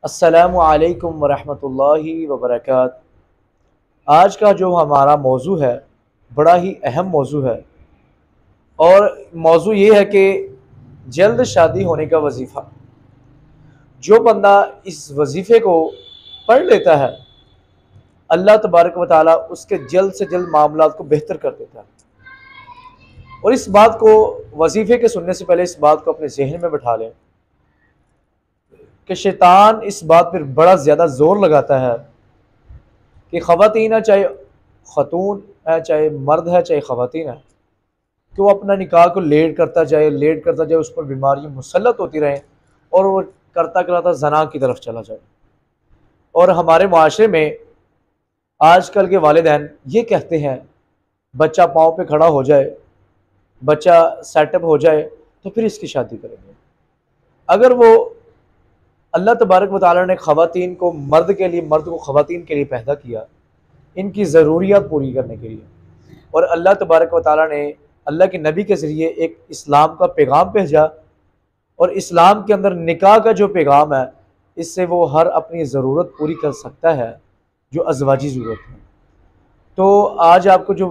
अस्सलामु अलैकुम वरहमतुल्लाहि वबरकातुहू। आज का जो हमारा मौजू है बड़ा ही अहम मौजू है और मौजू ये है कि जल्द शादी होने का वजीफ़ा। जो बंदा इस वजीफ़े को पढ़ लेता है, अल्लाह तबारक व तआला उसके जल्द से जल्द मामलात को बेहतर कर देता है। और इस बात को, वजीफ़े के सुनने से पहले इस बात को अपने जहन में बैठा लें कि शैतान इस बात पर बड़ा ज़्यादा ज़ोर लगाता है कि ख़वातीन है, चाहे ख़तून है, चाहे मर्द है, चाहे ख़वातीन है, कि वो अपना निकाह को लेट करता जाए, उस पर बीमारियाँ मुसल्लत होती रहें और वो करता कराता ज़ना की तरफ चला जाए। और हमारे माशरे में आजकल के वालिदैन ये कहते हैं बच्चा पाँव पे खड़ा हो जाए, बच्चा सेटअप हो जाए तो फिर इसकी शादी करेंगे। अगर वो अल्लाह तबारक व तआला ने ख़वातीन को मर्द के लिए, मर्द को ख़वातीन के लिए पैदा किया, इनकी ज़रूरियात पूरी करने के लिए, और अल्लाह तबारक व तआला ने अल्लाह के नबी के ज़रिए एक इस्लाम का पैगाम भेजा, और इस्लाम के अंदर निकाह का जो पैगाम है, इससे वो हर अपनी ज़रूरत पूरी कर सकता है जो अज़वाजी ज़रूरत है। तो आज आपको जो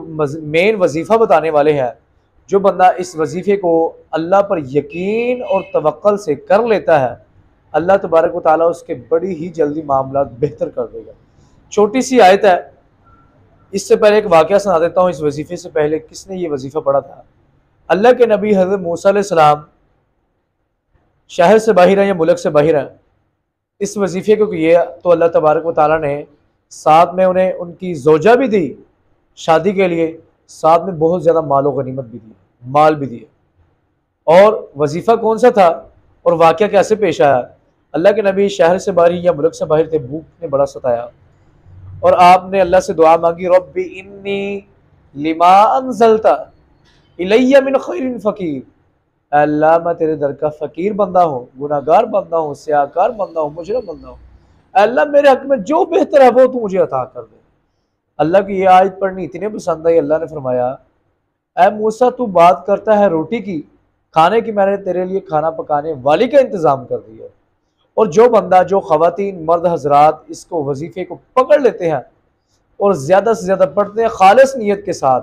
मेन वजीफ़ा बताने वाले हैं, जो बंदा इस वजीफ़े को अल्लाह पर यकीन और तवक्कुल से कर लेता है, अल्लाह तबारक व तआला उसके बड़ी ही जल्दी मामलात बेहतर कर देगा। छोटी सी आयत है, इससे पहले एक वाक़या सुना देता हूँ। इस वजीफ़े से पहले किसने ये वजीफ़ा पढ़ा था? अल्लाह के नबी हज़रत मूसा अलैहिस्सलाम शहर से बाहर हैं या मुल्क से बाहर हैं, इस वजीफ़े को किए तो अल्लाह तबारक व तआला ने साथ में उन्हें उनकी ज़ौजा भी दी शादी के लिए, साथ में बहुत ज़्यादा माल व गनीमत भी दी, माल भी दिए। और वजीफ़ा कौन सा था और वाक़या कैसे पेश आया? अल्लाह के नबी शहर से बाहर या मुल्क से बाहर थे, भूख ने बड़ा सताया और आपने अल्लाह से दुआ मांगी, रब्बी इन्नी लिमा अंज़लता इलैया मिन खैरिन फ़कीर। अल्लाह मैं तेरे दर का फ़कीर बंदा हूँ, गुनाहगार बंदा हूँ, स्याहकार बंदा हूँ, मुजरिम बंदा हूँ। अल्लाह मेरे हक़ में जो बेहतर है वो तू मुझे अता कर दे। अल्लाह की ये आयत पढ़नी इतनी पसंद आई, अल्लाह ने फरमाया, ऐ मूसा तू बात करता है रोटी की, खाने की, मैंने तेरे लिए खाना पकाने वाली का इंतज़ाम कर दिया। और जो बंदा, जो ख़वातीन मर्द हज़रात इसको वजीफ़े को पकड़ लेते हैं और ज़्यादा से ज़्यादा पढ़ते हैं खालिस नीयत के साथ,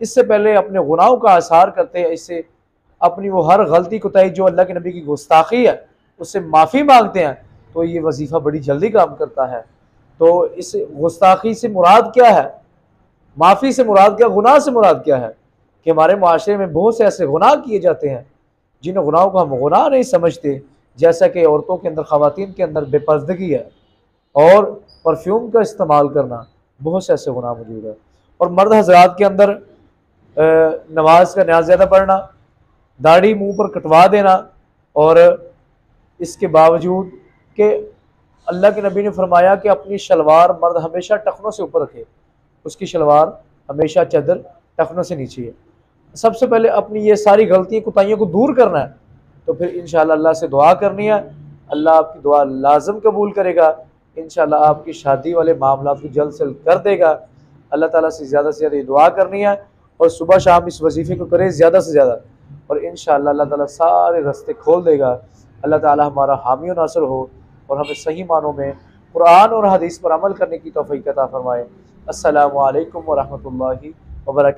इससे पहले अपने गुनाहों का आसार करते हैं, इससे अपनी वो हर गलती कोताही जो अल्लाह के नबी की गुस्ताखी है उससे माफ़ी मांगते हैं, तो ये वजीफ़ा बड़ी जल्दी काम करता है। तो इस गुस्ताखी से मुराद क्या है, माफ़ी से मुराद क्या, गुनाह से मुराद क्या है? कि हमारे माशरे में बहुत से ऐसे गुनाह किए जाते हैं जिन गुनाहों को हम गुनाह नहीं समझते, जैसा कि औरतों के अंदर, ख़वातीन के अंदर बेपर्दगी है और परफ्यूम का इस्तेमाल करना, बहुत से ऐसे गुनाह मौजूद है। और मर्द हज़रात के अंदर नमाज का न्याज़ ज़्यादा पढ़ना, दाढ़ी मुंह पर कटवा देना, और इसके बावजूद कि अल्लाह के नबी ने फरमाया कि अपनी शलवार मर्द हमेशा टखनों से ऊपर रखे, उसकी शलवार हमेशा चादर टखनों से नीचे है। सबसे पहले अपनी ये सारी गलतियाँ कोताहियों को दूर करना है, तो फिर इंशाअल्लाह अल्लाह से दुआ करनी है, अल्लाह आपकी दुआ लाज़िम कबूल करेगा। इंशाअल्लाह आपकी शादी वाले मामलात को जल्द से जल्द कर देगा। अल्लाह ताला से ज़्यादा दुआ करनी है और सुबह शाम इस वजीफ़े को करें ज़्यादा से ज़्यादा, और इंशाअल्लाह अल्लाह ताला सारे रास्ते खोल देगा। अल्लाह ताला हमारा हामी और नासर हो और हमें सही मानों में कुरान और हदीस पर अमल करने की तौफ़ीक़ अता फ़रमाए। अस्सलामु अलैकुम व रहमतुल्लाहि व बरकातहू।